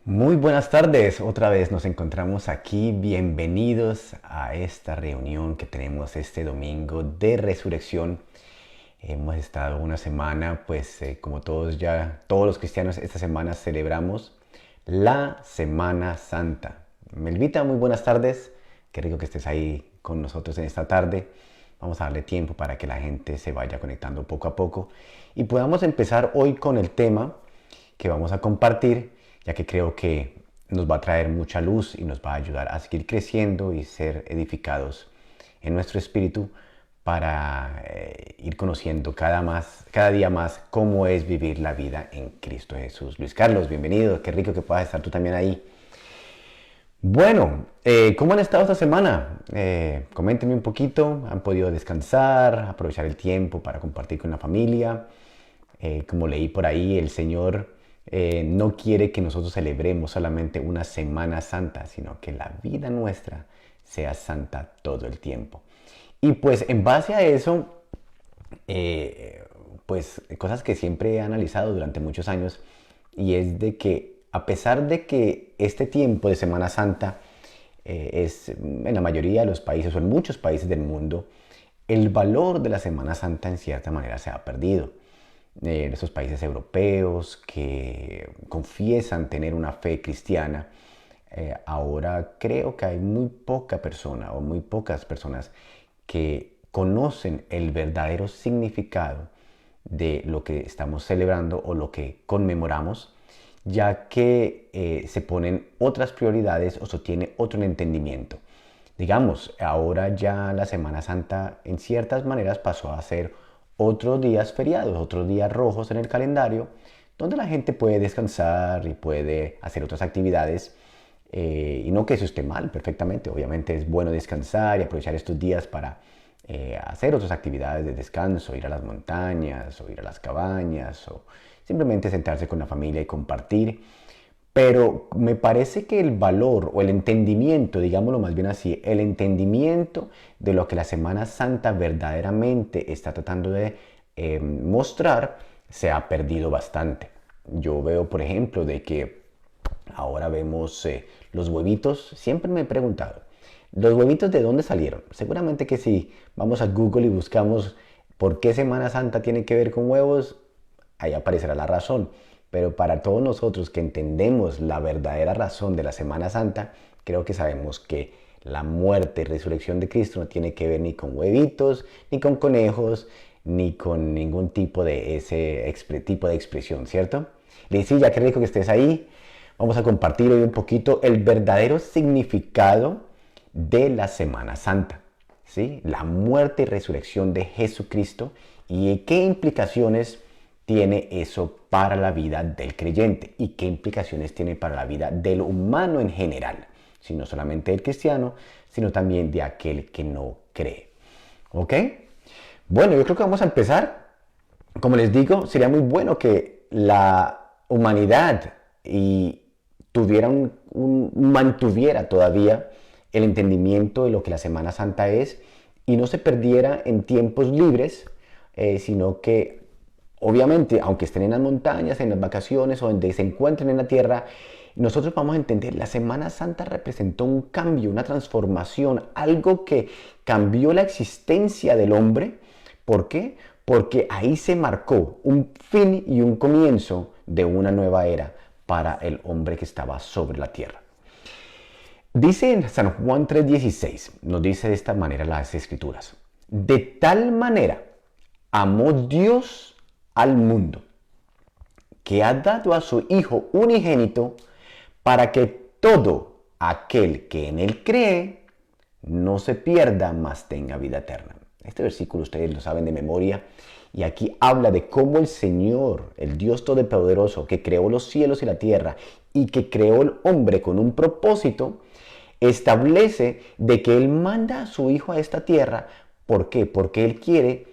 Muy buenas tardes, otra vez nos encontramos aquí. Bienvenidos a esta reunión que tenemos este domingo de resurrección. Hemos estado una semana, pues como todos los cristianos, esta semana celebramos la Semana Santa. Melvita, muy buenas tardes. Qué rico que estés ahí con nosotros en esta tarde. Vamos a darle tiempo para que la gente se vaya conectando poco a poco y podamos empezar hoy con el tema que vamos a compartir, ya que creo que nos va a traer mucha luz y nos va a ayudar a seguir creciendo y ser edificados en nuestro espíritu para ir conociendo cada día más cómo es vivir la vida en Cristo Jesús. Luis Carlos, bienvenido, qué rico que puedas estar tú también ahí. Bueno, ¿cómo han estado esta semana? Coméntenme un poquito, ¿han podido descansar, aprovechar el tiempo para compartir con la familia? Como leí por ahí, el Señor no quiere que nosotros celebremos solamente una Semana Santa, sino que la vida nuestra sea santa todo el tiempo. Y pues en base a eso, pues cosas que siempre he analizado durante muchos años, y es de que a pesar de que este tiempo de Semana Santa es en la mayoría de los países o en muchos países del mundo, el valor de la Semana Santa en cierta manera se ha perdido. Esos países europeos que confiesan tener una fe cristiana, ahora creo que hay muy poca persona o muy pocas personas que conocen el verdadero significado de lo que estamos celebrando o lo que conmemoramos, ya que se ponen otras prioridades o se tiene otro entendimiento. Digamos, ahora ya la Semana Santa en ciertas maneras pasó a ser otros días feriados, otros días rojos en el calendario, donde la gente puede descansar y puede hacer otras actividades. Y no que eso esté mal, perfectamente. Obviamente es bueno descansar y aprovechar estos días para hacer otras actividades de descanso, ir a las montañas o ir a las cabañas o simplemente sentarse con la familia y compartir. Pero me parece que el valor o el entendimiento, digámoslo más bien así, el entendimiento de lo que la Semana Santa verdaderamente está tratando de mostrar se ha perdido bastante. Yo veo, por ejemplo, de que ahora vemos los huevitos. Siempre me he preguntado, ¿los huevitos de dónde salieron? Seguramente que si vamos a Google y buscamos por qué Semana Santa tiene que ver con huevos, ahí aparecerá la razón. Pero para todos nosotros que entendemos la verdadera razón de la Semana Santa, creo que sabemos que la muerte y resurrección de Cristo no tiene que ver ni con huevitos, ni con conejos, ni con ningún tipo de ese tipo de expresión, ¿cierto? Lisilla, qué rico que estés ahí. Vamos a compartir hoy un poquito el verdadero significado de la Semana Santa, ¿sí? La muerte y resurrección de Jesucristo y qué implicaciones tiene eso para la vida del creyente y qué implicaciones tiene para la vida del humano en general, si no solamente del cristiano, sino también de aquel que no cree. ¿Ok? Bueno, yo creo que vamos a empezar. Como les digo, sería muy bueno que la humanidad mantuviera todavía el entendimiento de lo que la Semana Santa es y no se perdiera en tiempos libres, sino que obviamente, aunque estén en las montañas, en las vacaciones o donde se encuentren en la tierra, nosotros vamos a entender, la Semana Santa representó un cambio, una transformación, algo que cambió la existencia del hombre. ¿Por qué? Porque ahí se marcó un fin y un comienzo de una nueva era para el hombre que estaba sobre la tierra. Dice en San Juan 3:16, nos dice de esta manera las escrituras, de tal manera amó Dios al mundo, que ha dado a su Hijo unigénito para que todo aquel que en él cree no se pierda, mas tenga vida eterna. Este versículo ustedes lo saben de memoria y aquí habla de cómo el Señor, el Dios Todopoderoso, que creó los cielos y la tierra y que creó el hombre con un propósito, establece de que Él manda a su Hijo a esta tierra. ¿Por qué? Porque Él quiere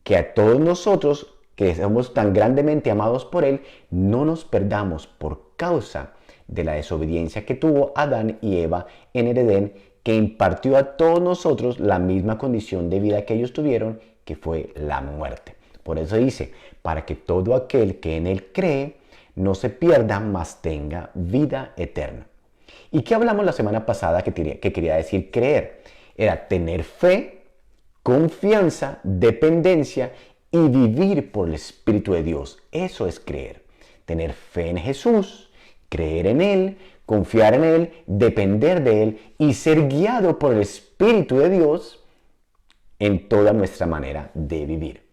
que a todos nosotros, que somos tan grandemente amados por Él, no nos perdamos por causa de la desobediencia que tuvo Adán y Eva en el Edén, que impartió a todos nosotros la misma condición de vida que ellos tuvieron, que fue la muerte. Por eso dice, para que todo aquel que en Él cree no se pierda, mas tenga vida eterna. ¿Y qué hablamos la semana pasada que quería decir creer? Era tener fe, confianza, dependencia y vivir por el Espíritu de Dios. Eso es creer. Tener fe en Jesús, creer en Él, confiar en Él, depender de Él y ser guiado por el Espíritu de Dios en toda nuestra manera de vivir.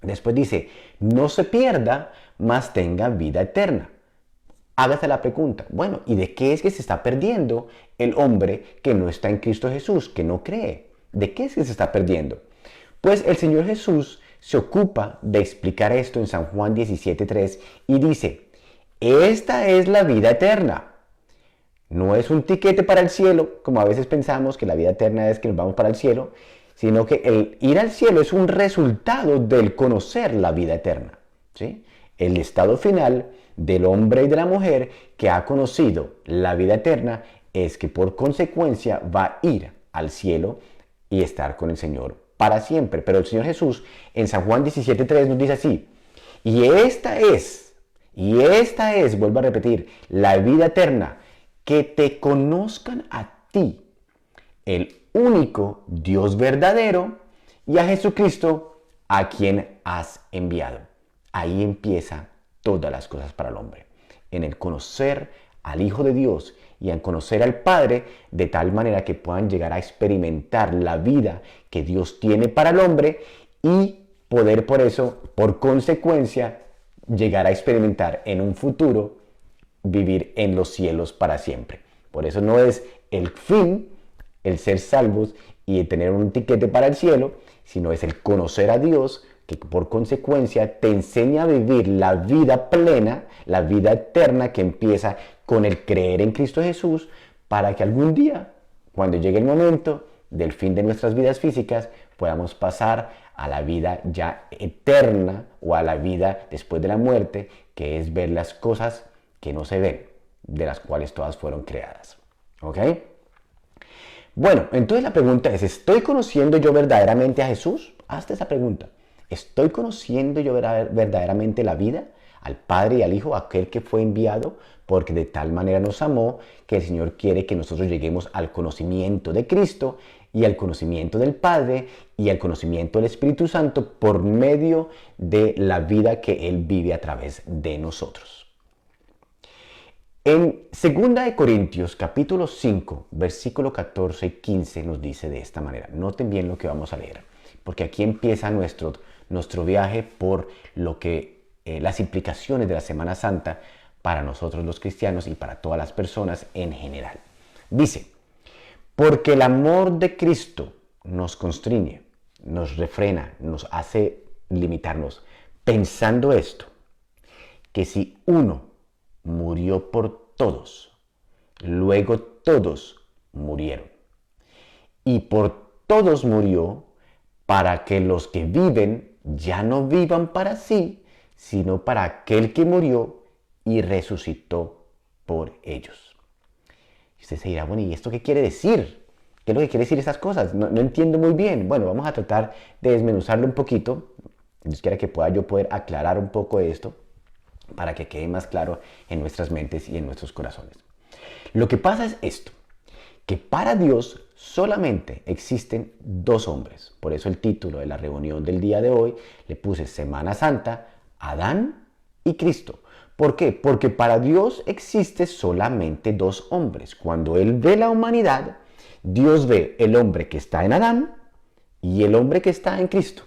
Después dice, no se pierda, mas tenga vida eterna. Hágase la pregunta, bueno, ¿y de qué es que se está perdiendo el hombre que no está en Cristo Jesús, que no cree? ¿De qué es que se está perdiendo? Pues el Señor Jesús se ocupa de explicar esto en San Juan 17:3 y dice, esta es la vida eterna. No es un tiquete para el cielo, como a veces pensamos que la vida eterna es que nos vamos para el cielo, sino que el ir al cielo es un resultado del conocer la vida eterna, ¿sí? El estado final del hombre y de la mujer que ha conocido la vida eterna es que por consecuencia va a ir al cielo y estar con el Señor para siempre. Pero el Señor Jesús en San Juan 17:3 nos dice así, y esta es, vuelvo a repetir, la vida eterna, que te conozcan a ti, el único Dios verdadero, y a Jesucristo, a quien has enviado. Ahí empieza todas las cosas para el hombre, en el conocer al Hijo de Dios y en conocer al Padre, de tal manera que puedan llegar a experimentar la vida que Dios tiene para el hombre y poder por eso, por consecuencia, llegar a experimentar en un futuro vivir en los cielos para siempre. Por eso no es el fin el ser salvos y tener un tiquete para el cielo, sino es el conocer a Dios, que por consecuencia te enseña a vivir la vida plena, la vida eterna que empieza con el creer en Cristo Jesús, para que algún día, cuando llegue el momento del fin de nuestras vidas físicas, podamos pasar a la vida ya eterna o a la vida después de la muerte, que es ver las cosas que no se ven, de las cuales todas fueron creadas. ¿Ok? Bueno, entonces la pregunta es, ¿estoy conociendo yo verdaderamente a Jesús? Hazte esa pregunta. ¿Estoy conociendo yo verdaderamente la vida? Al Padre y al Hijo, aquel que fue enviado, porque de tal manera nos amó que el Señor quiere que nosotros lleguemos al conocimiento de Cristo y al conocimiento del Padre y al conocimiento del Espíritu Santo por medio de la vida que Él vive a través de nosotros. En 2 Corintios capítulo 5, versículo 14 y 15 nos dice de esta manera. Noten bien lo que vamos a leer, porque aquí empieza nuestro viaje por lo que las implicaciones de la Semana Santa para nosotros los cristianos y para todas las personas en general. Dice, porque el amor de Cristo nos constriñe, nos refrena, nos hace limitarnos, pensando esto, que si uno murió por todos, luego todos murieron. Y por todos murió para que los que viven ya no vivan para sí, sino para aquel que murió y resucitó por ellos. Y usted se dirá, bueno, ¿y esto qué quiere decir? ¿Qué es lo que quiere decir estas cosas? No entiendo muy bien. Bueno, vamos a tratar de desmenuzarlo un poquito. Dios quiera que pueda yo poder aclarar un poco esto para que quede más claro en nuestras mentes y en nuestros corazones. Lo que pasa es esto, que para Dios solamente existen dos hombres. Por eso el título de la reunión del día de hoy le puse Semana Santa, Adán y Cristo. ¿Por qué? Porque para Dios existe solamente dos hombres. Cuando Él ve la humanidad, Dios ve el hombre que está en Adán y el hombre que está en Cristo,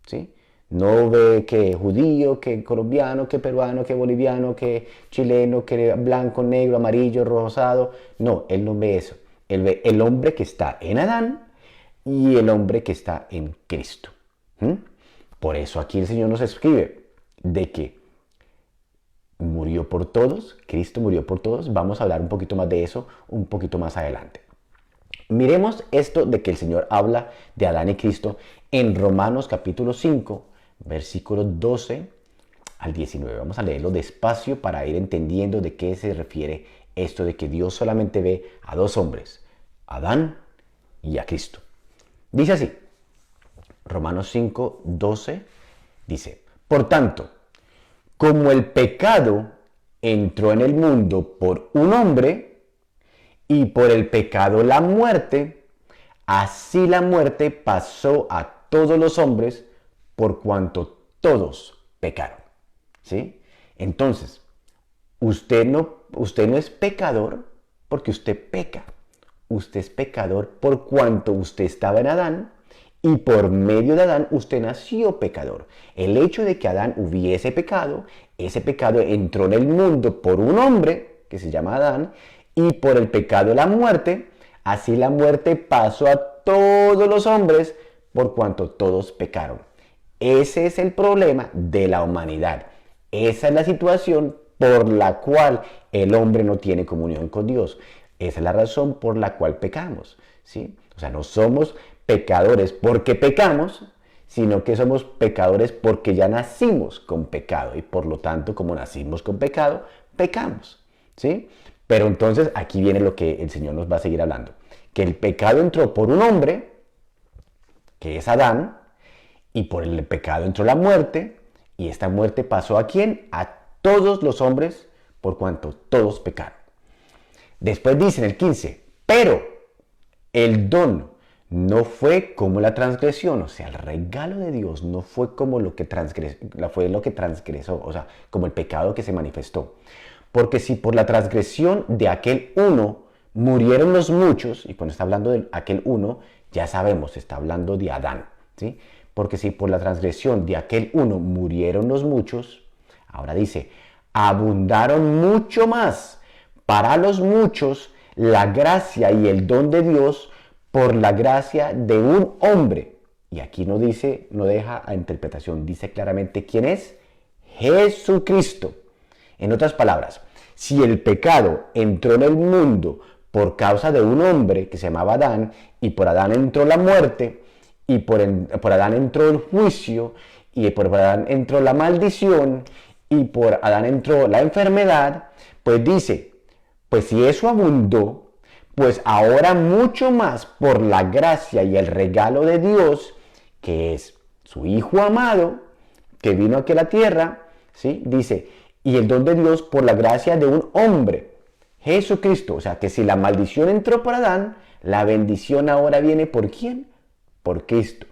¿sí? No ve que judío, que colombiano, que peruano, que boliviano, que chileno, que blanco, negro, amarillo, rosado. No, Él no ve eso. Él ve el hombre que está en Adán y el hombre que está en Cristo. Por eso aquí el Señor nos escribe de que murió por todos, Cristo murió por todos. Vamos a hablar un poquito más de eso un poquito más adelante. Miremos esto de que el Señor habla de Adán y Cristo en Romanos capítulo 5, versículos 12 al 19. Vamos a leerlo despacio para ir entendiendo de qué se refiere esto de que Dios solamente ve a dos hombres, a Adán y a Cristo. Dice así, Romanos 5, 12, dice, por tanto, como el pecado entró en el mundo por un hombre y por el pecado la muerte, así la muerte pasó a todos los hombres por cuanto todos pecaron. ¿Sí? Entonces, usted no es pecador porque usted peca. Usted es pecador por cuanto usted estaba en Adán y por medio de Adán usted nació pecador. El hecho de que Adán hubiese pecado, ese pecado entró en el mundo por un hombre que se llama Adán y por el pecado la muerte, así la muerte pasó a todos los hombres por cuanto todos pecaron. Ese es el problema de la humanidad. Esa es la situación por la cual el hombre no tiene comunión con Dios. Esa es la razón por la cual pecamos, ¿sí? O sea, no somos pecadores porque pecamos, sino que somos pecadores porque ya nacimos con pecado y por lo tanto, como nacimos con pecado, pecamos, ¿sí? Pero entonces aquí viene lo que el Señor nos va a seguir hablando, que el pecado entró por un hombre, que es Adán, y por el pecado entró la muerte, y esta muerte pasó ¿a quién? A todos los hombres, por cuanto todos pecaron. Después dice en el 15, pero el don no fue como la transgresión, o sea, el regalo de Dios no fue como lo que transgresó, o sea, como el pecado que se manifestó. Porque si por la transgresión de aquel uno murieron los muchos, y cuando está hablando de aquel uno, ya sabemos, está hablando de Adán, ¿sí? Porque si por la transgresión de aquel uno murieron los muchos, ahora dice, abundaron mucho más para los muchos la gracia y el don de Dios por la gracia de un hombre. Y aquí no dice, no deja a interpretación, dice claramente quién es: Jesucristo. En otras palabras, si el pecado entró en el mundo por causa de un hombre que se llamaba Adán, y por Adán entró la muerte, y por Adán entró el juicio, y por Adán entró la maldición, y por Adán entró la enfermedad, pues dice, pues si eso abundó, pues ahora mucho más por la gracia y el regalo de Dios, que es su Hijo amado, que vino aquí a la tierra, ¿sí? Dice, y el don de Dios por la gracia de un hombre, Jesucristo. O sea, que si la maldición entró por Adán, la bendición ahora viene ¿por quién? Por Cristo.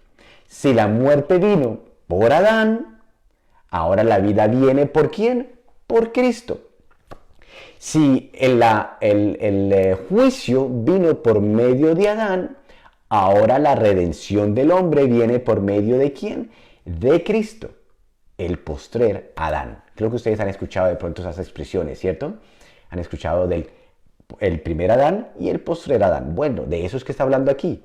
Si la muerte vino por Adán, ahora la vida viene ¿por quién? Por Cristo. Si el juicio vino por medio de Adán, ahora la redención del hombre viene por medio ¿de quién? De Cristo, el postrer Adán. Creo que ustedes han escuchado de pronto esas expresiones, ¿cierto? Han escuchado del el primer Adán y el postrer Adán. Bueno, de eso es que está hablando aquí.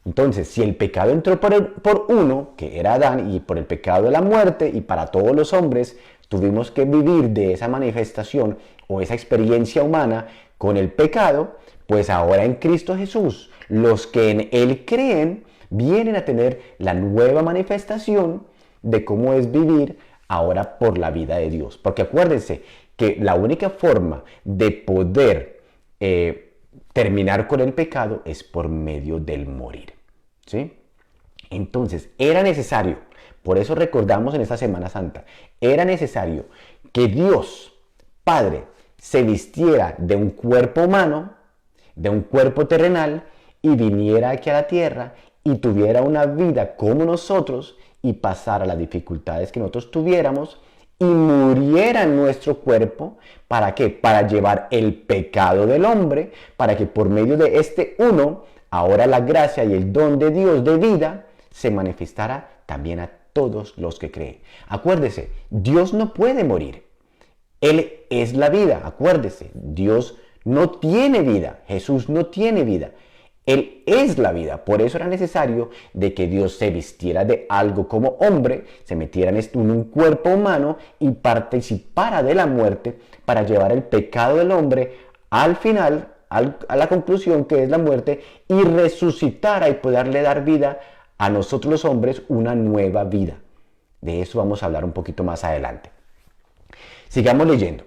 Entonces, si el pecado entró por uno, que era Adán, y por el pecado de la muerte, y para todos los hombres, tuvimos que vivir de esa manifestación o esa experiencia humana con el pecado, pues ahora en Cristo Jesús, los que en Él creen, vienen a tener la nueva manifestación de cómo es vivir ahora por la vida de Dios. Porque acuérdense que la única forma de poder terminar con el pecado es por medio del morir, ¿sí? Entonces, era necesario, por eso recordamos en esta Semana Santa, era necesario que Dios, Padre, se vistiera de un cuerpo humano, de un cuerpo terrenal, y viniera aquí a la tierra y tuviera una vida como nosotros y pasara las dificultades que nosotros tuviéramos y muriera en nuestro cuerpo. ¿Para qué? Para llevar el pecado del hombre, para que por medio de este uno, ahora la gracia y el don de Dios de vida se manifestara también a todos los que creen. Acuérdese, Dios no puede morir. Él es la vida. Acuérdese, Dios no tiene vida. Jesús no tiene vida. Él es la vida. Por eso era necesario de que Dios se vistiera de algo como hombre, se metiera en un cuerpo humano y participara de la muerte para llevar el pecado del hombre al final, a la conclusión que es la muerte, y resucitara y poderle dar vida a nosotros los hombres, una nueva vida. De eso vamos a hablar un poquito más adelante. Sigamos leyendo.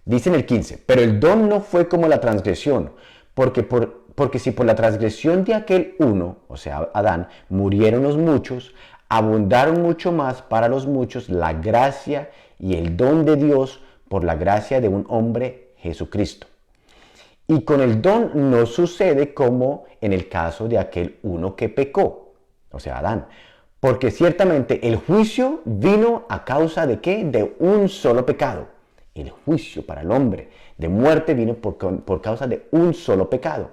Dice en el 15, pero el don no fue como la transgresión, porque si por la transgresión de aquel uno, o sea, Adán, murieron los muchos, abundaron mucho más para los muchos la gracia y el don de Dios por la gracia de un hombre, Jesucristo. Y con el don no sucede como en el caso de aquel uno que pecó, o sea, Adán. Porque ciertamente el juicio vino a causa de ¿qué? De un solo pecado. El juicio para el hombre de muerte vino por causa de un solo pecado.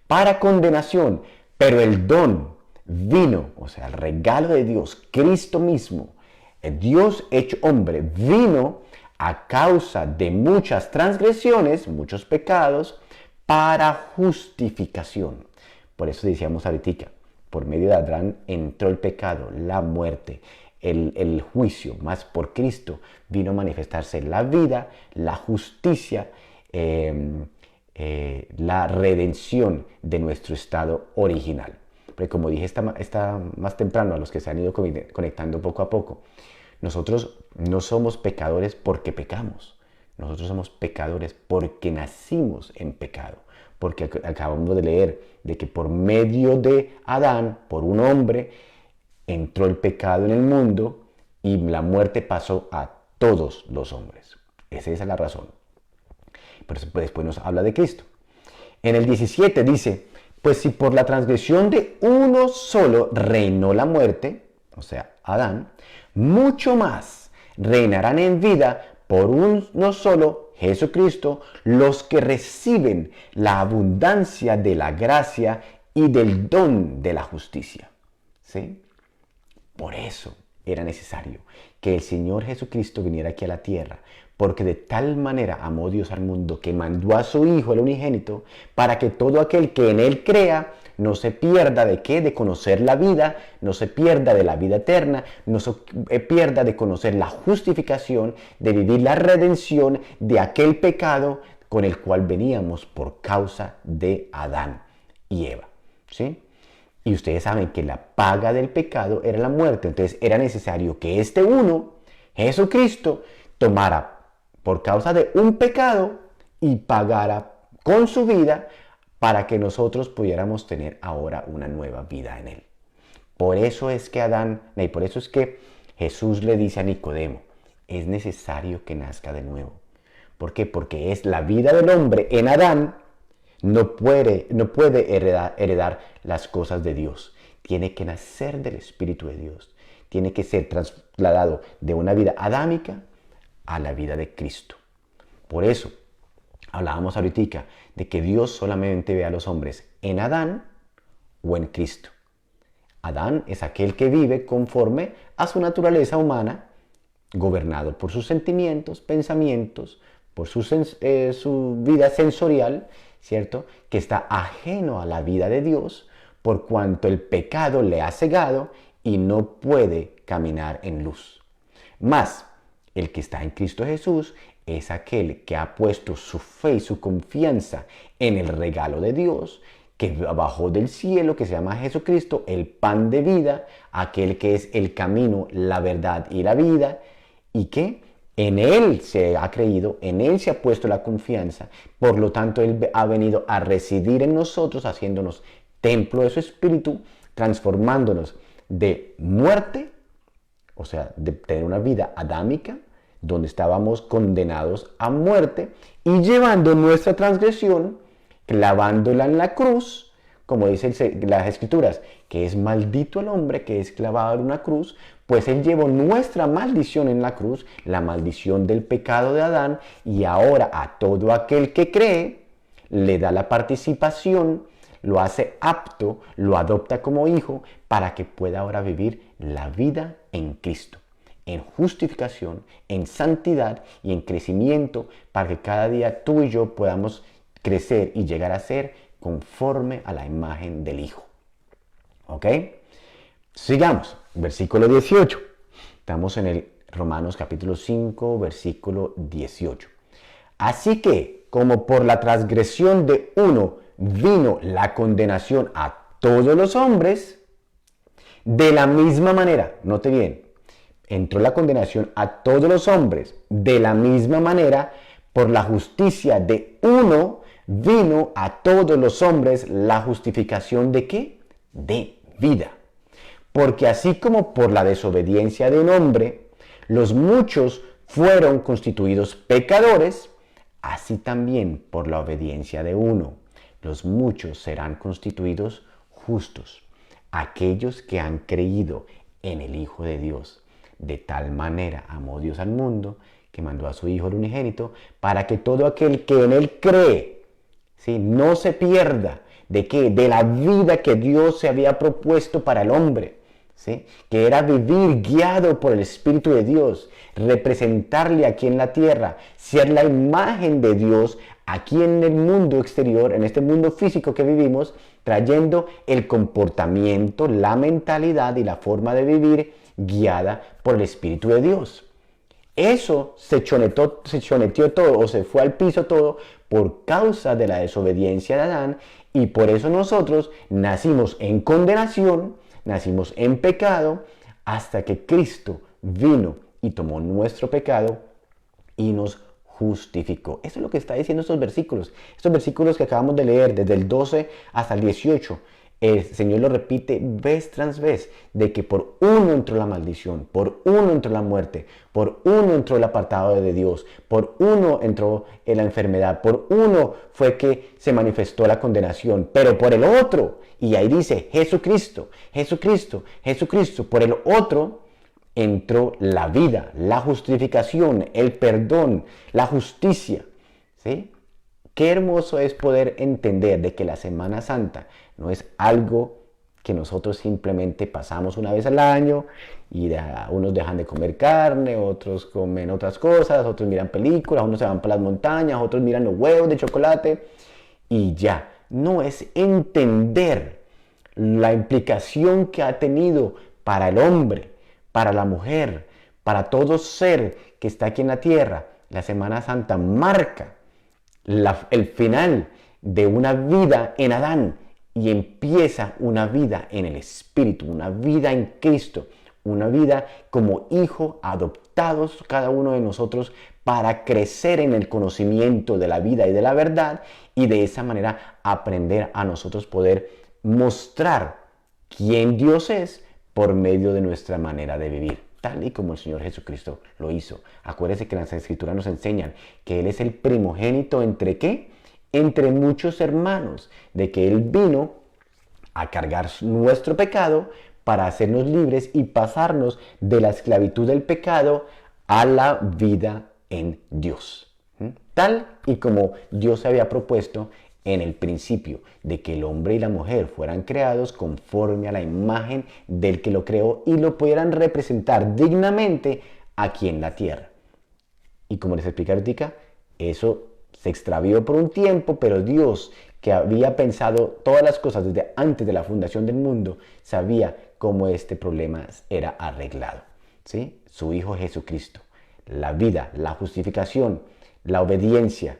Para condenación, pero el don vino, o sea, el regalo de Dios, Cristo mismo, el Dios hecho hombre, vino a causa de muchas transgresiones, muchos pecados, para justificación. Por eso decíamos ahorita, por medio de Adán entró el pecado, la muerte, el juicio, más por Cristo vino a manifestarse la vida, la justicia, la redención de nuestro estado original. Porque como dije está más temprano a los que se han ido conectando poco a poco, nosotros no somos pecadores porque pecamos. Nosotros somos pecadores porque nacimos en pecado. Porque acabamos de leer de que por medio de Adán, por un hombre, entró el pecado en el mundo y la muerte pasó a todos los hombres. Esa es la razón. Por eso después nos habla de Cristo. En el 17 dice, pues si por la transgresión de uno solo reinó la muerte, o sea, Adán, mucho más reinarán en vida por uno solo, Jesucristo, los que reciben la abundancia de la gracia y del don de la justicia. ¿Sí? Por eso era necesario que el Señor Jesucristo viniera aquí a la tierra, porque de tal manera amó Dios al mundo que mandó a su Hijo, el unigénito, para que todo aquel que en Él crea no se pierda de qué, de conocer la vida, no se pierda de la vida eterna, no se pierda de conocer la justificación, de vivir la redención de aquel pecado con el cual veníamos por causa de Adán y Eva. ¿Sí? Y ustedes saben que la paga del pecado era la muerte. Entonces era necesario que este uno, Jesucristo, tomara por causa de un pecado y pagara con su vida para que nosotros pudiéramos tener ahora una nueva vida en Él. Por eso es que por eso es que Jesús le dice a Nicodemo, es necesario que nazca de nuevo. ¿Por qué? Porque es la vida del hombre en Adán, no puede heredar las cosas de Dios. Tiene que nacer del Espíritu de Dios. Tiene que ser trasladado de una vida adámica a la vida de Cristo. Por eso hablábamos ahorita de que Dios solamente ve a los hombres en Adán o en Cristo. Adán es aquel que vive conforme a su naturaleza humana, gobernado por sus sentimientos, pensamientos, por su vida sensorial, ¿cierto? Que está ajeno a la vida de Dios, por cuanto el pecado le ha cegado y no puede caminar en luz. Mas, el que está en Cristo Jesús es aquel que ha puesto su fe y su confianza en el regalo de Dios, que bajó del cielo, que se llama Jesucristo, el pan de vida, aquel que es el camino, la verdad y la vida, y que en Él se ha creído, en Él se ha puesto la confianza, por lo tanto Él ha venido a residir en nosotros, haciéndonos templo de su Espíritu, transformándonos de muerte, o sea, de tener una vida adámica, donde estábamos condenados a muerte, y llevando nuestra transgresión, clavándola en la cruz, como dicen las Escrituras, que es maldito el hombre que es clavado en una cruz, pues Él llevó nuestra maldición en la cruz, la maldición del pecado de Adán, y ahora a todo aquel que cree, le da la participación, lo hace apto, lo adopta como hijo, para que pueda ahora vivir la vida en Cristo, en justificación, en santidad y en crecimiento, para que cada día tú y yo podamos crecer y llegar a ser conforme a la imagen del Hijo. ¿Ok? Sigamos, versículo 18. Estamos en el Romanos capítulo 5, versículo 18. Así que, como por la transgresión de uno vino la condenación a todos los hombres, de la misma manera, note bien, entró la condenación a todos los hombres, de la misma manera, por la justicia de uno, vino a todos los hombres la justificación de ¿qué? De vida. Porque así como por la desobediencia de un hombre, los muchos fueron constituidos pecadores, así también por la obediencia de uno, los muchos serán constituidos justos, aquellos que han creído en el Hijo de Dios. De tal manera amó Dios al mundo, que mandó a su Hijo el unigénito, para que todo aquel que en Él cree, ¿sí?, no se pierda. ¿De qué? De la vida que Dios se había propuesto para el hombre, ¿sí?, que era vivir guiado por el Espíritu de Dios, representarle aquí en la tierra, ser la imagen de Dios aquí en el mundo exterior, en este mundo físico que vivimos, trayendo el comportamiento, la mentalidad y la forma de vivir guiada por el Espíritu de Dios. Eso se choneteó todo o se fue al piso todo por causa de la desobediencia de Adán, y por eso nosotros nacimos en condenación, nacimos en pecado, hasta que Cristo vino y tomó nuestro pecado y nos justificó. Eso es lo que está diciendo estos versículos que acabamos de leer, desde el 12 hasta el 18. El Señor lo repite vez tras vez, de que por uno entró la maldición, por uno entró la muerte, por uno entró el apartado de Dios, por uno entró la enfermedad, por uno fue que se manifestó la condenación, pero por el otro, y ahí dice Jesucristo, Jesucristo, Jesucristo, por el otro entró la vida, la justificación, el perdón, la justicia, ¿sí? Qué hermoso es poder entender de que la Semana Santa no es algo que nosotros simplemente pasamos una vez al año y unos dejan de comer carne, otros comen otras cosas, otros miran películas, unos se van para las montañas, otros miran los huevos de chocolate y ya. No, es entender la implicación que ha tenido para el hombre, para la mujer, para todo ser que está aquí en la tierra. La Semana Santa marca el final de una vida en Adán y empieza una vida en el Espíritu, una vida en Cristo, una vida como hijo adoptados cada uno de nosotros para crecer en el conocimiento de la vida y de la verdad, y de esa manera aprender a nosotros poder mostrar quién Dios es por medio de nuestra manera de vivir, tal y como el Señor Jesucristo lo hizo. Acuérdense que las Escrituras nos enseñan que Él es el primogénito ¿entre qué? Entre muchos hermanos, de que Él vino a cargar nuestro pecado para hacernos libres y pasarnos de la esclavitud del pecado a la vida en Dios. Tal y como Dios había propuesto en el principio, de que el hombre y la mujer fueran creados conforme a la imagen del que lo creó y lo pudieran representar dignamente aquí en la tierra. Y como les expliqué ahorita, eso se extravió por un tiempo, pero Dios, que había pensado todas las cosas desde antes de la fundación del mundo, sabía cómo este problema era arreglado, ¿sí? Su Hijo Jesucristo, la vida, la justificación, la obediencia.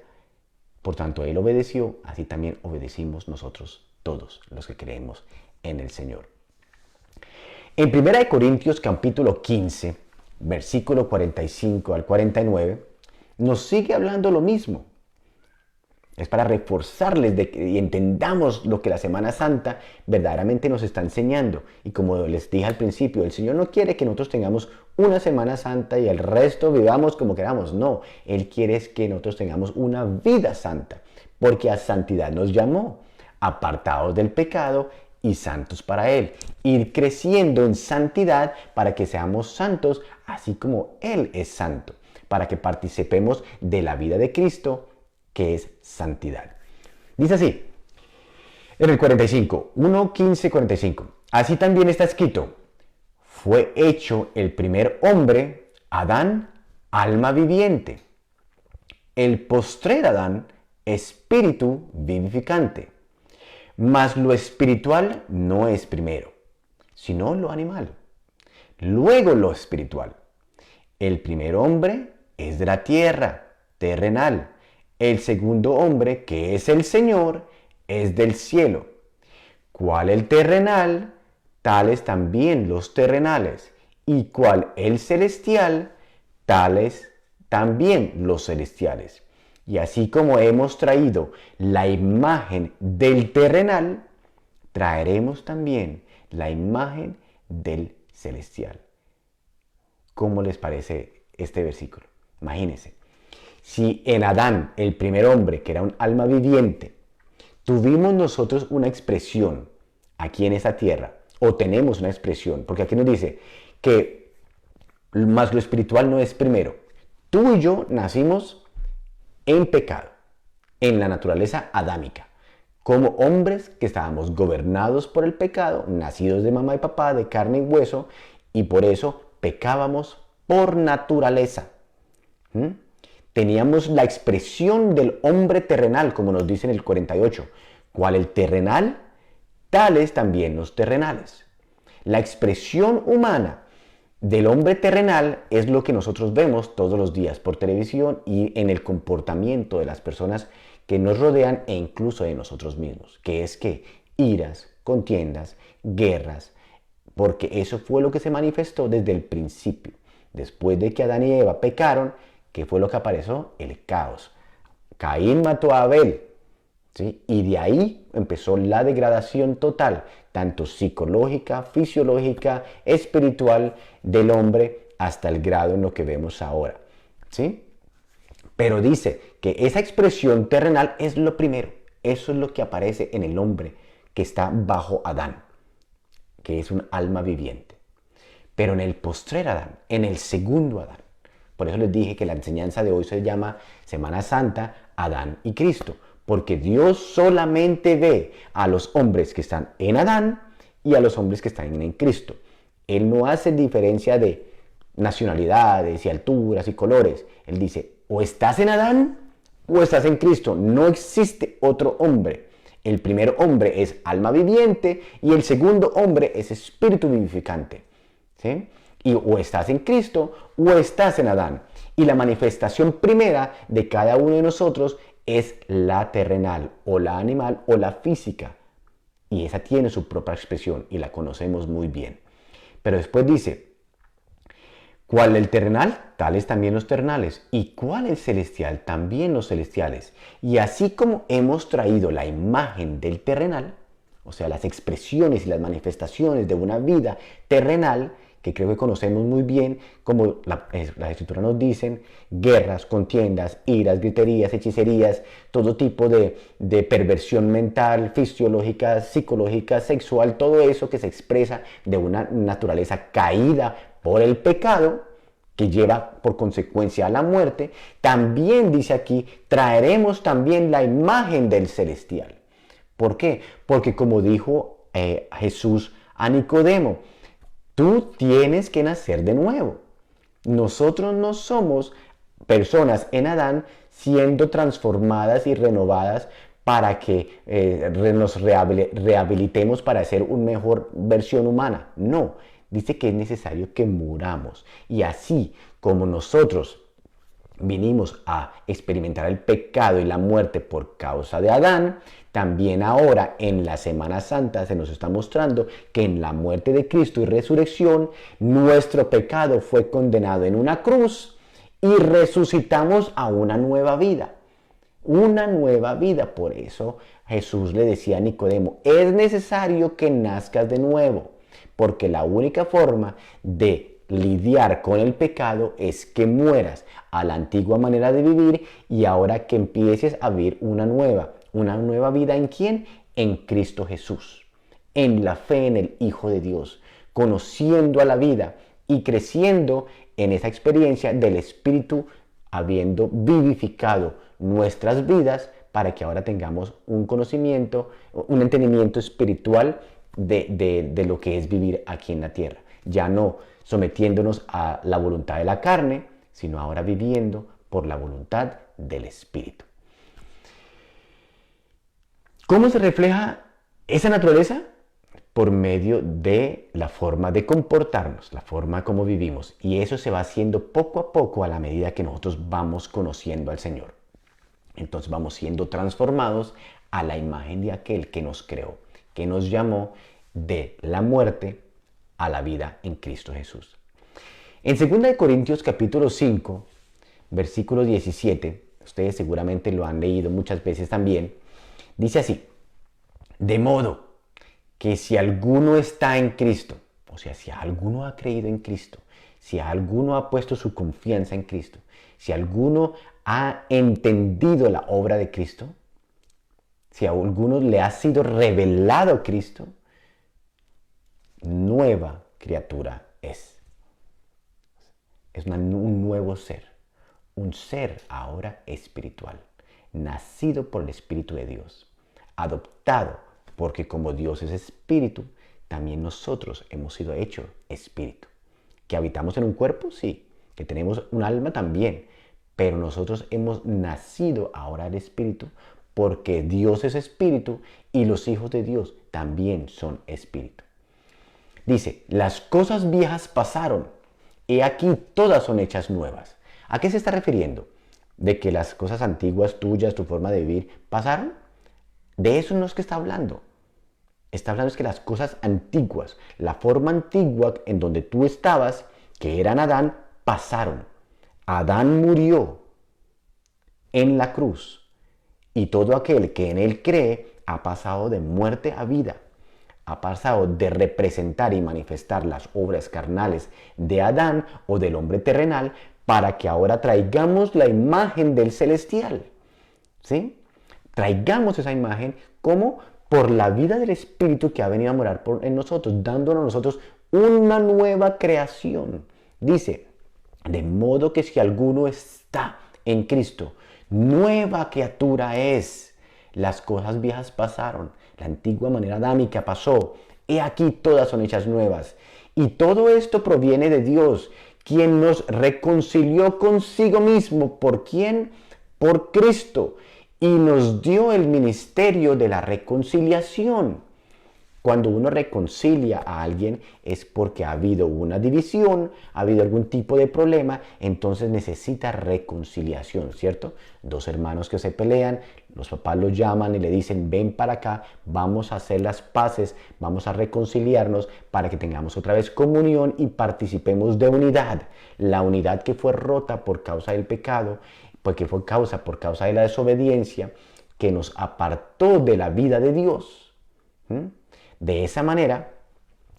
Por tanto, Él obedeció, así también obedecimos nosotros todos los que creemos en el Señor. En 1 Corintios capítulo 15, versículo 45 al 49, nos sigue hablando lo mismo. Es para reforzarles de que entendamos lo que la Semana Santa verdaderamente nos está enseñando. Y como les dije al principio, el Señor no quiere que nosotros tengamos una Semana Santa y el resto vivamos como queramos. No, Él quiere que nosotros tengamos una vida santa, porque a santidad nos llamó, apartados del pecado y santos para Él. Ir creciendo en santidad para que seamos santos, así como Él es santo, para que participemos de la vida de Cristo, que es santidad. Dice así, en el 45, 1:15-45. Así también está escrito, fue hecho el primer hombre, Adán, alma viviente. El postrer Adán, espíritu vivificante. Mas lo espiritual no es primero, sino lo animal. Luego lo espiritual. El primer hombre es de la tierra, terrenal. El segundo hombre, que es el Señor, es del cielo. Cual el terrenal, tales también los terrenales. Y cual el celestial, tales también los celestiales. Y así como hemos traído la imagen del terrenal, traeremos también la imagen del celestial. ¿Cómo les parece este versículo? Imagínense. Si en Adán, el primer hombre, que era un alma viviente, tuvimos nosotros una expresión aquí en esta tierra, o tenemos una expresión, porque aquí nos dice que más lo espiritual no es primero. Tú y yo nacimos en pecado, en la naturaleza adámica, como hombres que estábamos gobernados por el pecado, nacidos de mamá y papá, de carne y hueso, y por eso pecábamos por naturaleza. Teníamos la expresión del hombre terrenal, como nos dice en el 48. ¿Cuál el terrenal? Tales también los terrenales. La expresión humana del hombre terrenal es lo que nosotros vemos todos los días por televisión y en el comportamiento de las personas que nos rodean e incluso de nosotros mismos, que es que iras, contiendas, guerras, porque eso fue lo que se manifestó desde el principio. Después de que Adán y Eva pecaron, ¿qué fue lo que apareció? El caos. Caín mató a Abel, ¿sí? Y de ahí empezó la degradación total, tanto psicológica, fisiológica, espiritual del hombre, hasta el grado en lo que vemos ahora, ¿sí? Pero dice que esa expresión terrenal es lo primero. Eso es lo que aparece en el hombre que está bajo Adán, que es un alma viviente. Pero en el postrer Adán, en el segundo Adán, por eso les dije que la enseñanza de hoy se llama Semana Santa, Adán y Cristo, porque Dios solamente ve a los hombres que están en Adán y a los hombres que están en Cristo. Él no hace diferencia de nacionalidades y alturas y colores. Él dice, o estás en Adán o estás en Cristo. No existe otro hombre. El primer hombre es alma viviente y el segundo hombre es espíritu vivificante. ¿Sí? Y o estás en Cristo o estás en Adán. Y la manifestación primera de cada uno de nosotros es la terrenal, o la animal, o la física. Y esa tiene su propia expresión y la conocemos muy bien. Pero después dice, ¿cuál el terrenal? Tales también los terrenales. ¿Y cuál el celestial? También los celestiales. Y así como hemos traído la imagen del terrenal, o sea, las expresiones y las manifestaciones de una vida terrenal, que creo que conocemos muy bien, como las escrituras nos dicen, guerras, contiendas, iras, griterías, hechicerías, todo tipo de perversión mental, fisiológica, psicológica, sexual, todo eso que se expresa de una naturaleza caída por el pecado, que lleva por consecuencia a la muerte. También dice aquí, traeremos también la imagen del celestial. ¿Por qué? Porque como dijo Jesús a Nicodemo, tú tienes que nacer de nuevo. Nosotros no somos personas en Adán siendo transformadas y renovadas para que nos rehabilitemos para ser una mejor versión humana. No, dice que es necesario que muramos. Y así como nosotros vinimos a experimentar el pecado y la muerte por causa de Adán, también ahora en la Semana Santa se nos está mostrando que en la muerte de Cristo y resurrección, nuestro pecado fue condenado en una cruz y resucitamos a una nueva vida. Una nueva vida. Por eso Jesús le decía a Nicodemo, es necesario que nazcas de nuevo, porque la única forma de lidiar con el pecado es que mueras a la antigua manera de vivir y ahora que empieces a vivir una nueva vida. ¿En quién? En Cristo Jesús, en la fe en el Hijo de Dios, conociendo a la vida y creciendo en esa experiencia del Espíritu, habiendo vivificado nuestras vidas para que ahora tengamos un conocimiento, un entendimiento espiritual de lo que es vivir aquí en la tierra. Ya no sometiéndonos a la voluntad de la carne, sino ahora viviendo por la voluntad del Espíritu. ¿Cómo se refleja esa naturaleza? Por medio de la forma de comportarnos, la forma como vivimos. Y eso se va haciendo poco a poco a la medida que nosotros vamos conociendo al Señor. Entonces vamos siendo transformados a la imagen de aquel que nos creó, que nos llamó de la muerte a la vida en Cristo Jesús. En 2 Corintios capítulo 5, versículo 17, ustedes seguramente lo han leído muchas veces también, dice así, de modo que si alguno está en Cristo, o sea, si alguno ha creído en Cristo, si alguno ha puesto su confianza en Cristo, si alguno ha entendido la obra de Cristo, si a alguno le ha sido revelado Cristo, nueva criatura es. Es un nuevo ser, un ser ahora espiritual, nacido por el Espíritu de Dios, adoptado, porque como Dios es espíritu, también nosotros hemos sido hechos espíritu. ¿Que habitamos en un cuerpo? Sí. ¿Que tenemos un alma? También. Pero nosotros hemos nacido ahora del espíritu porque Dios es espíritu y los hijos de Dios también son espíritu. Dice, las cosas viejas pasaron, he aquí todas son hechas nuevas. ¿A qué se está refiriendo? ¿De que las cosas antiguas tuyas, tu forma de vivir, pasaron? De eso no es que está hablando. Está hablando es que las cosas antiguas, la forma antigua en donde tú estabas, que eran Adán, pasaron. Adán murió en la cruz y todo aquel que en él cree ha pasado de muerte a vida. Ha pasado de representar y manifestar las obras carnales de Adán o del hombre terrenal para que ahora traigamos la imagen del celestial. ¿Sí? Traigamos esa imagen como por la vida del Espíritu que ha venido a morar en nosotros, dándonos a nosotros una nueva creación. Dice, de modo que si alguno está en Cristo, nueva criatura es. Las cosas viejas pasaron, la antigua manera adámica pasó, he aquí todas son hechas nuevas. Y todo esto proviene de Dios, quien nos reconcilió consigo mismo. ¿Por quién? Por Cristo. Y nos dio el ministerio de la reconciliación. Cuando uno reconcilia a alguien es porque ha habido una división, ha habido algún tipo de problema, entonces necesita reconciliación, ¿cierto? Dos hermanos que se pelean, los papás los llaman y le dicen, ven para acá, vamos a hacer las paces, vamos a reconciliarnos para que tengamos otra vez comunión y participemos de unidad. La unidad que fue rota por causa del pecado, porque fue por causa de la desobediencia, que nos apartó de la vida de Dios. De esa manera,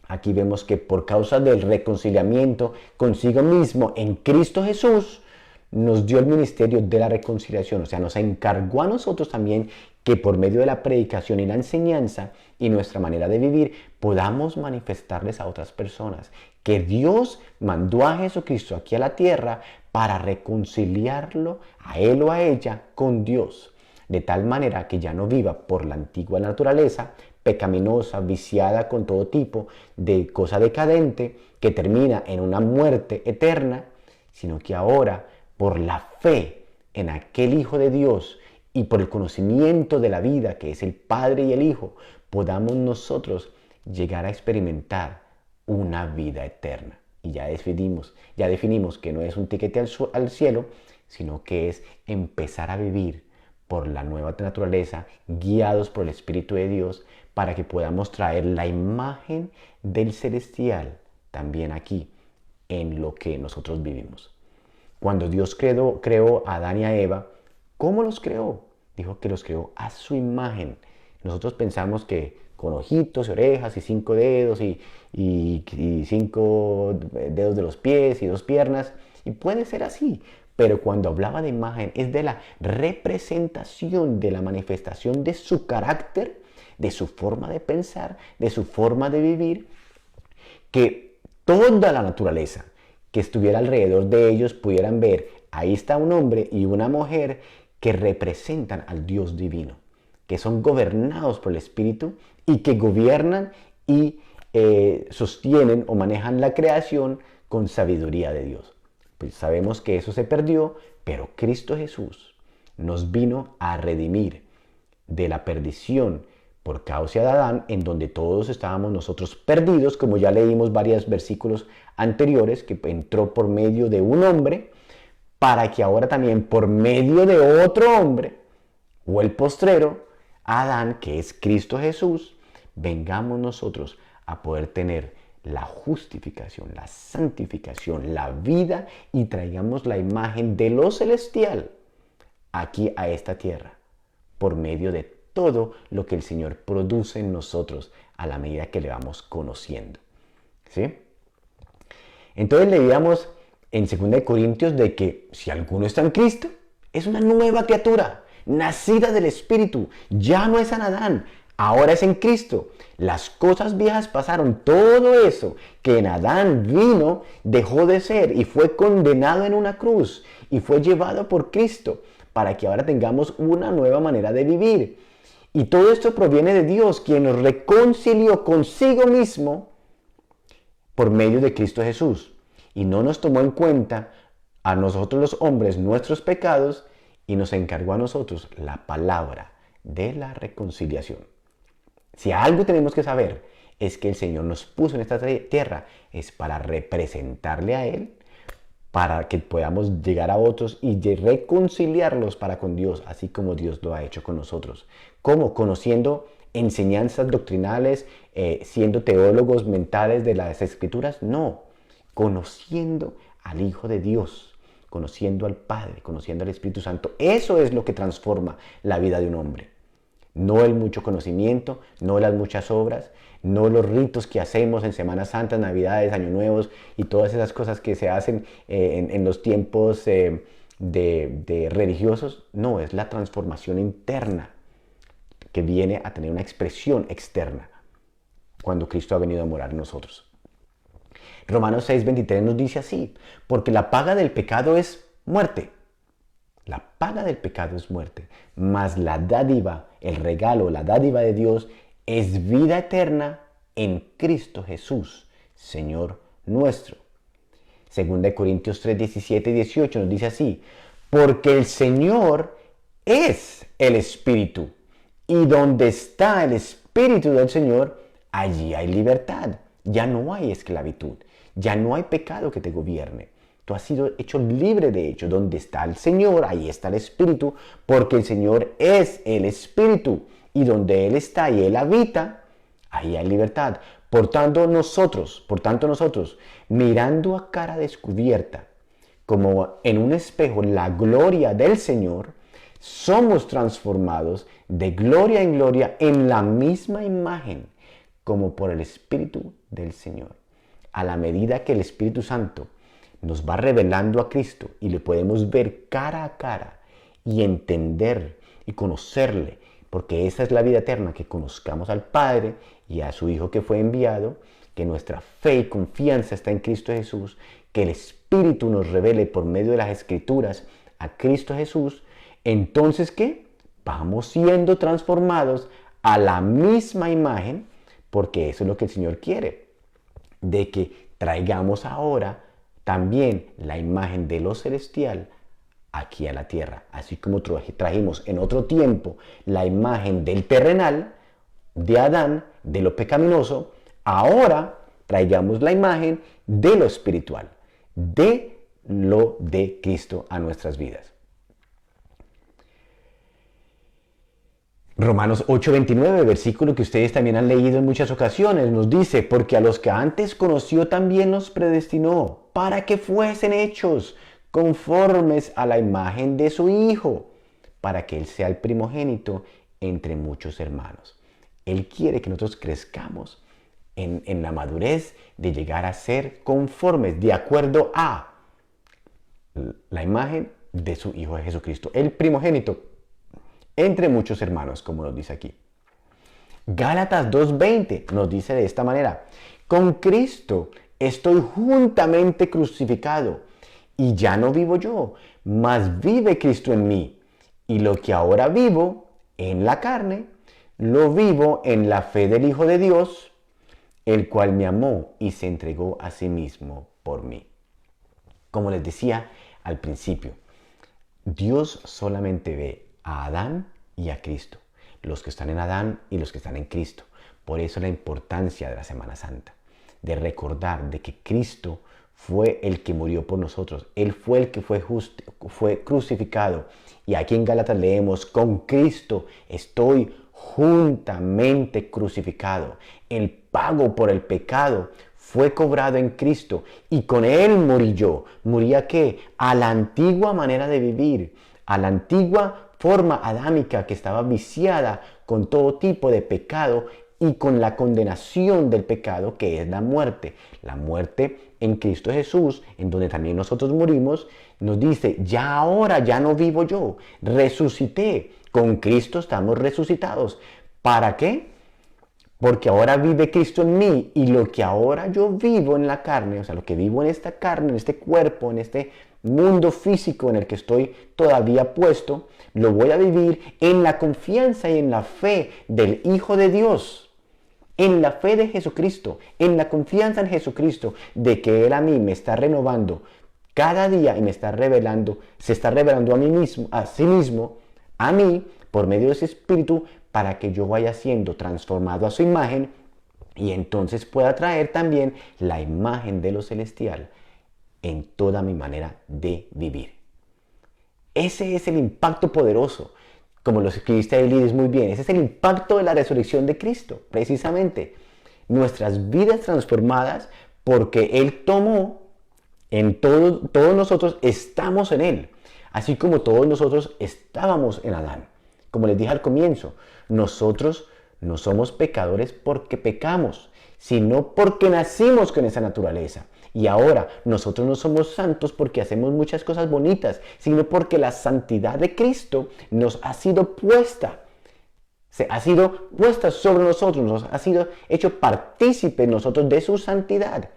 aquí vemos que por causa del reconciliamiento consigo mismo en Cristo Jesús, nos dio el ministerio de la reconciliación. O sea, nos encargó a nosotros también que por medio de la predicación y la enseñanza y nuestra manera de vivir, podamos manifestarles a otras personas que Dios mandó a Jesucristo aquí a la tierra para reconciliarlo a él o a ella con Dios. De tal manera que ya no viva por la antigua naturaleza, pecaminosa, viciada con todo tipo de cosa decadente, que termina en una muerte eterna, sino que ahora, por la fe en aquel Hijo de Dios y por el conocimiento de la vida, que es el Padre y el Hijo, podamos nosotros llegar a experimentar una vida eterna. Y ya definimos que no es un tiquete al cielo, sino que es empezar a vivir por la nueva naturaleza, guiados por el Espíritu de Dios, para que podamos traer la imagen del celestial también aquí, en lo que nosotros vivimos. Cuando Dios creó a Adán y a Eva, ¿cómo los creó? Dijo que los creó a su imagen. Nosotros pensamos que con ojitos y orejas y 5 dedos y 5 dedos de los pies y 2 piernas, y puede ser así. Pero cuando hablaba de imagen es de la representación, de la manifestación de su carácter, de su forma de pensar, de su forma de vivir, que toda la naturaleza que estuviera alrededor de ellos pudieran ver, ahí está un hombre y una mujer que representan al Dios divino, que son gobernados por el Espíritu y que gobiernan y sostienen o manejan la creación con sabiduría de Dios. Pues sabemos que eso se perdió, pero Cristo Jesús nos vino a redimir de la perdición por causa de Adán, en donde todos estábamos nosotros perdidos, como ya leímos varios versículos anteriores, que entró por medio de un hombre, para que ahora también por medio de otro hombre, o el postrero, Adán, que es Cristo Jesús, vengamos nosotros a poder tener la justificación, la santificación, la vida y traigamos la imagen de lo celestial aquí a esta tierra, por medio de todo lo que el Señor produce en nosotros a la medida que le vamos conociendo. ¿Sí? Entonces leíamos en 2 Corintios de que si alguno está en Cristo, es una nueva criatura, nacida del Espíritu. Ya no es en Adán, ahora es en Cristo. Las cosas viejas pasaron, todo eso que en Adán vino, dejó de ser y fue condenado en una cruz y fue llevado por Cristo para que ahora tengamos una nueva manera de vivir. Y todo esto proviene de Dios, quien nos reconcilió consigo mismo por medio de Cristo Jesús. Y no nos tomó en cuenta a nosotros los hombres nuestros pecados y nos encargó a nosotros la palabra de la reconciliación. Si algo tenemos que saber es que el Señor nos puso en esta tierra es para representarle a Él, para que podamos llegar a otros y reconciliarlos para con Dios, así como Dios lo ha hecho con nosotros. ¿Cómo? Conociendo enseñanzas doctrinales, siendo teólogos mentales de las Escrituras. No, conociendo al Hijo de Dios, conociendo al Padre, conociendo al Espíritu Santo. Eso es lo que transforma la vida de un hombre. No el mucho conocimiento, no las muchas obras, no los ritos que hacemos en Semana Santa, Navidades, Año Nuevos y todas esas cosas que se hacen en los tiempos de religiosos. No, es la transformación interna que viene a tener una expresión externa cuando Cristo ha venido a morar en nosotros. Romanos 6:23 nos dice así, porque la paga del pecado es muerte. La paga del pecado es muerte, mas la dádiva, el regalo, la dádiva de Dios es vida eterna en Cristo Jesús, Señor nuestro. 2 Corintios 3, 17 y 18 nos dice así, porque el Señor es el Espíritu, y donde está el Espíritu del Señor, allí hay libertad, ya no hay esclavitud, ya no hay pecado que te gobierne. Tú has sido hecho libre de hecho. Donde está el Señor, ahí está el Espíritu, porque el Señor es el Espíritu. Y donde Él está y Él habita, ahí hay libertad. Por tanto nosotros, mirando a cara descubierta, como en un espejo, la gloria del Señor, somos transformados de gloria en gloria en la misma imagen, como por el Espíritu del Señor. A la medida que el Espíritu Santo nos va revelando a Cristo y le podemos ver cara a cara y entender y conocerle, porque esa es la vida eterna, que conozcamos al Padre y a su Hijo que fue enviado, que nuestra fe y confianza está en Cristo Jesús, que el Espíritu nos revele por medio de las Escrituras a Cristo Jesús. Entonces, ¿qué? Vamos siendo transformados a la misma imagen, porque eso es lo que el Señor quiere, de que traigamos ahora también la imagen de lo celestial aquí a la tierra. Así como trajimos en otro tiempo la imagen del terrenal, de Adán, de lo pecaminoso, ahora traigamos la imagen de lo espiritual, de lo de Cristo a nuestras vidas. Romanos 8:29, versículo que ustedes también han leído en muchas ocasiones, nos dice, porque a los que antes conoció también los predestinó, para que fuesen hechos conformes a la imagen de su Hijo, para que Él sea el primogénito entre muchos hermanos. Él quiere que nosotros crezcamos en la madurez de llegar a ser conformes, de acuerdo a la imagen de su Hijo de Jesucristo, el primogénito entre muchos hermanos, como nos dice aquí. Gálatas 2:20 nos dice de esta manera, con Cristo estoy juntamente crucificado, y ya no vivo yo, mas vive Cristo en mí. Y lo que ahora vivo en la carne, lo vivo en la fe del Hijo de Dios, el cual me amó y se entregó a sí mismo por mí. Como les decía al principio, Dios solamente ve a Adán y a Cristo, los que están en Adán y los que están en Cristo. Por eso la importancia de la Semana Santa, de recordar de que Cristo fue el que murió por nosotros. Él fue el que fue crucificado. Y aquí en Gálatas leemos, con Cristo estoy juntamente crucificado. El pago por el pecado fue cobrado en Cristo y con Él morí yo. ¿Morí a qué? A la antigua manera de vivir, a la antigua forma adámica que estaba viciada con todo tipo de pecado. y con la condenación del pecado, que es la muerte. La muerte en Cristo Jesús, en donde también nosotros morimos, nos dice, ya ahora ya no vivo yo, resucité. Con Cristo estamos resucitados. ¿Para qué? Porque ahora vive Cristo en mí y lo que ahora yo vivo en la carne, o sea, lo que vivo en esta carne, en este cuerpo, en este mundo físico en el que estoy todavía puesto, lo voy a vivir en la confianza y en la fe del Hijo de Dios, en la fe de Jesucristo, en la confianza en Jesucristo, de que Él a mí me está renovando cada día y me está revelando, se está revelando a mí mismo, a sí mismo, a mí, por medio de ese Espíritu, para que yo vaya siendo transformado a su imagen y entonces pueda traer también la imagen de lo celestial en toda mi manera de vivir. Ese es el impacto poderoso, como lo escribiste ahí, Lidis, muy bien. Ese es el impacto de la resurrección de Cristo, precisamente. Nuestras vidas transformadas porque Él tomó en todos nosotros estamos en Él, así como todos nosotros estábamos en Adán. Como les dije al comienzo, nosotros no somos pecadores porque pecamos, sino porque nacimos con esa naturaleza. Y ahora nosotros no somos santos porque hacemos muchas cosas bonitas, sino porque la santidad de Cristo nos ha sido puesta. Se ha sido puesta sobre nosotros, nos ha sido hecho partícipe nosotros de su santidad,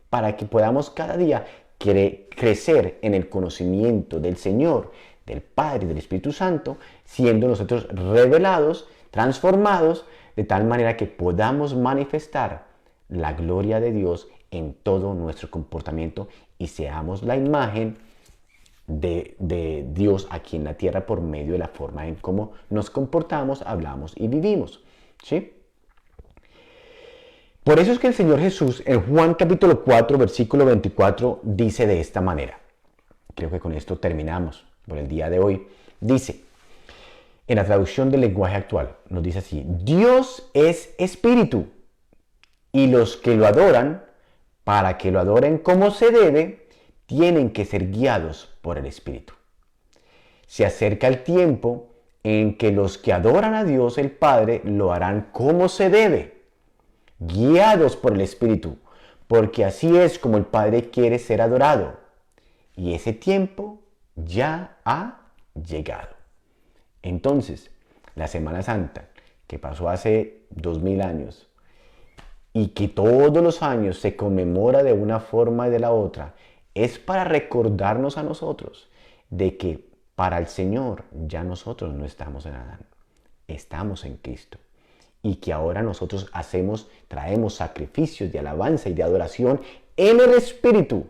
para que podamos cada día crecer en el conocimiento del Señor, del Padre y del Espíritu Santo, siendo nosotros revelados, transformados, de tal manera que podamos manifestar la gloria de Dios en todo nuestro comportamiento y seamos la imagen de Dios aquí en la tierra por medio de la forma en cómo nos comportamos, hablamos y vivimos. ¿Sí? Por eso es que el Señor Jesús en Juan capítulo 4, versículo 24, dice de esta manera. Creo que con esto terminamos por el día de hoy. Dice, en la traducción del lenguaje actual, nos dice así: Dios es espíritu, y los que lo adoran, para que lo adoren como se debe, tienen que ser guiados por el Espíritu. Se acerca el tiempo en que los que adoran a Dios el Padre lo harán como se debe, guiados por el Espíritu, porque así es como el Padre quiere ser adorado. Y ese tiempo ya ha llegado. Entonces, la Semana Santa, que pasó hace 2000 años, y que todos los años se conmemora de una forma y de la otra, es para recordarnos a nosotros de que para el Señor ya nosotros no estamos en Adán, estamos en Cristo. Y que ahora nosotros traemos sacrificios de alabanza y de adoración en el Espíritu,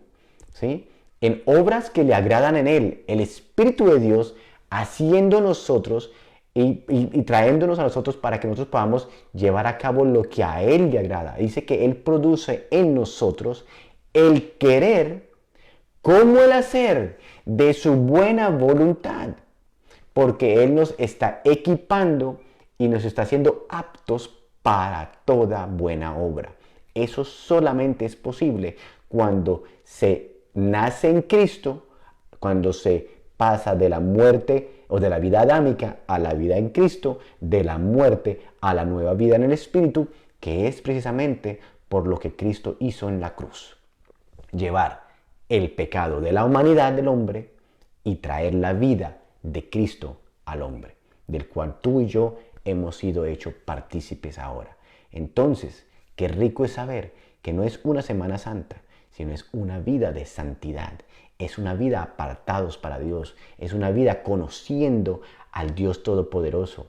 ¿sí? En obras que le agradan en Él, el Espíritu de Dios haciendo nosotros y trayéndonos a nosotros para que nosotros podamos llevar a cabo lo que a Él le agrada. Dice que Él produce en nosotros el querer como el hacer de su buena voluntad, porque Él nos está equipando y nos está haciendo aptos para toda buena obra. Eso solamente es posible cuando se nace en Cristo, cuando se pasa de la muerte o de la vida adámica a la vida en Cristo, de la muerte a la nueva vida en el Espíritu, que es precisamente por lo que Cristo hizo en la cruz. Llevar el pecado de la humanidad del hombre y traer la vida de Cristo al hombre, del cual tú y yo hemos sido hechos partícipes ahora. Entonces, qué rico es saber que no es una Semana Santa, sino es una vida de santidad. Es una vida apartados para Dios. Es una vida conociendo al Dios Todopoderoso.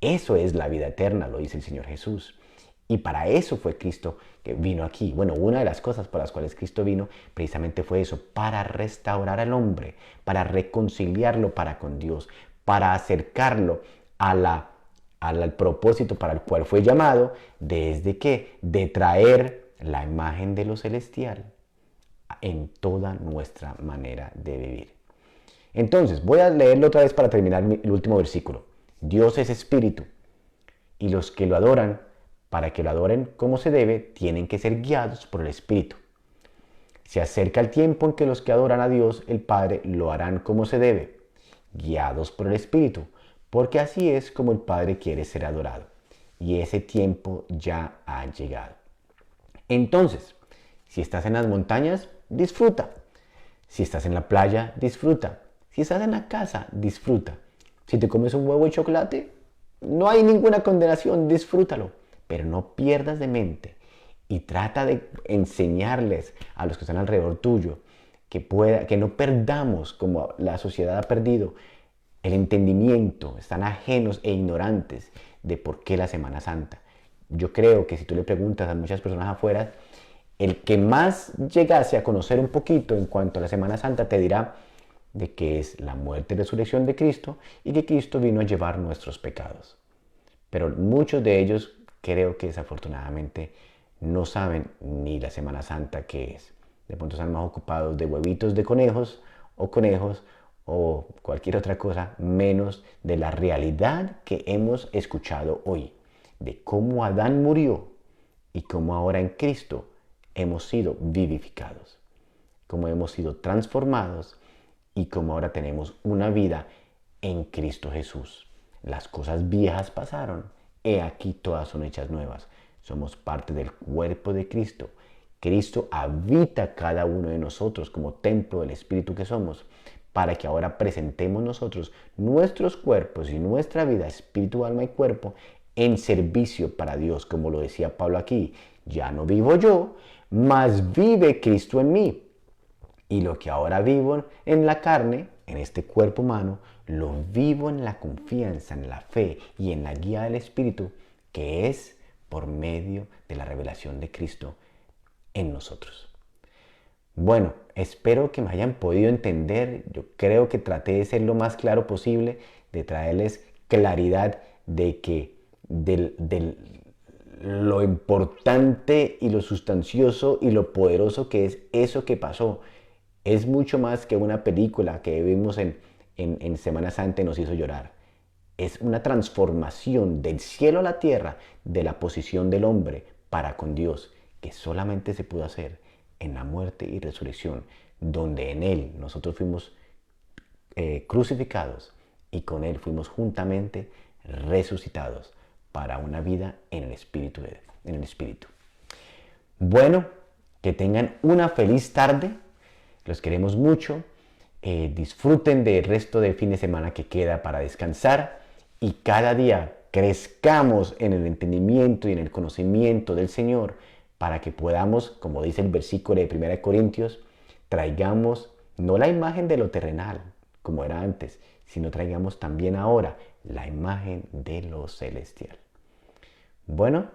Eso es la vida eterna, lo dice el Señor Jesús. Y para eso fue Cristo que vino aquí. Bueno, una de las cosas por las cuales Cristo vino precisamente fue eso, para restaurar al hombre, para reconciliarlo para con Dios, para acercarlo al propósito para el cual fue llamado, desde que de traer la imagen de lo celestial en toda nuestra manera de vivir. Entonces, voy a leerlo otra vez para terminar el último versículo. Dios es espíritu, y los que lo adoran, para que lo adoren como se debe, tienen que ser guiados por el Espíritu. Se acerca el tiempo en que los que adoran a Dios, el Padre, lo harán como se debe, guiados por el Espíritu, porque así es como el Padre quiere ser adorado. y ese tiempo ya ha llegado. Entonces, si estás en las montañas, disfruta. Si estás en la playa, disfruta. Si estás en la casa, disfruta. Si te comes un huevo y chocolate, no hay ninguna condenación, disfrútalo. Pero no pierdas de mente y trata de enseñarles a los que están alrededor tuyo que no perdamos, como la sociedad ha perdido, el entendimiento. Están ajenos e ignorantes de por qué la Semana Santa. Yo creo que si tú le preguntas a muchas personas afuera, el que más llegase a conocer un poquito en cuanto a la Semana Santa te dirá de que es la muerte y resurrección de Cristo y que Cristo vino a llevar nuestros pecados. Pero muchos de ellos creo que desafortunadamente no saben ni la Semana Santa qué es. De pronto están más ocupados de huevitos de conejos o cualquier otra cosa, menos de la realidad que hemos escuchado hoy, de cómo Adán murió y cómo ahora en Cristo hemos sido vivificados, cómo hemos sido transformados y cómo ahora tenemos una vida en Cristo Jesús. Las cosas viejas pasaron, he aquí todas son hechas nuevas. Somos parte del cuerpo de Cristo. Cristo habita cada uno de nosotros como templo del Espíritu que somos, para que ahora presentemos nosotros nuestros cuerpos y nuestra vida, espíritu, alma y cuerpo, en servicio para Dios, como lo decía Pablo aquí. Ya no vivo yo, mas vive Cristo en mí. Y lo que ahora vivo en la carne, en este cuerpo humano, lo vivo en la confianza, en la fe y en la guía del Espíritu, que es por medio de la revelación de Cristo en nosotros. Bueno, espero que me hayan podido entender. Yo creo que traté de ser lo más claro posible, de traerles claridad de que lo importante y lo sustancioso y lo poderoso que es eso que pasó. Es mucho más que una película que vimos en Semana Santa y nos hizo llorar. Es una transformación del cielo a la tierra, de la posición del hombre para con Dios, que solamente se pudo hacer en la muerte y resurrección, donde en Él nosotros fuimos crucificados y con Él fuimos juntamente resucitados para una vida en el Espíritu. Bueno, que tengan una feliz tarde. Los queremos mucho. Disfruten del resto del fin de semana que queda para descansar y cada día crezcamos en el entendimiento y en el conocimiento del Señor para que podamos, como dice el versículo de 1 Corintios, traigamos no la imagen de lo terrenal, como era antes, sino traigamos también ahora la imagen de lo celestial. Bueno,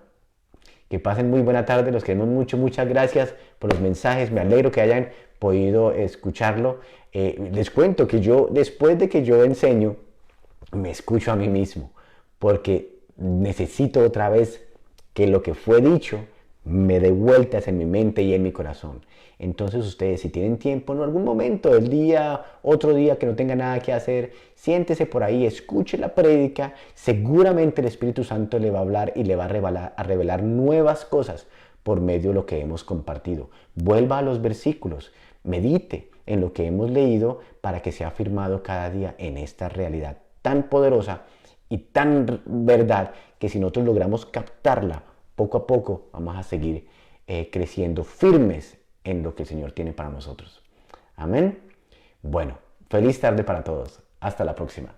que pasen muy buena tarde, los queremos mucho, muchas gracias por los mensajes, me alegro que hayan podido escucharlo. Les cuento que yo, después de que yo enseño, me escucho a mí mismo, porque necesito otra vez que lo que fue dicho me dé vueltas en mi mente y en mi corazón. Entonces ustedes, si tienen tiempo en algún momento del día, otro día que no tenga nada que hacer, siéntese por ahí, escuche la prédica, seguramente el Espíritu Santo le va a hablar y le va a revelar nuevas cosas por medio de lo que hemos compartido. Vuelva a los versículos, medite en lo que hemos leído para que sea afirmado cada día en esta realidad tan poderosa y tan verdad que si nosotros logramos captarla, poco a poco vamos a seguir creciendo firmes en lo que el Señor tiene para nosotros. Amén. Bueno, feliz tarde para todos. Hasta la próxima.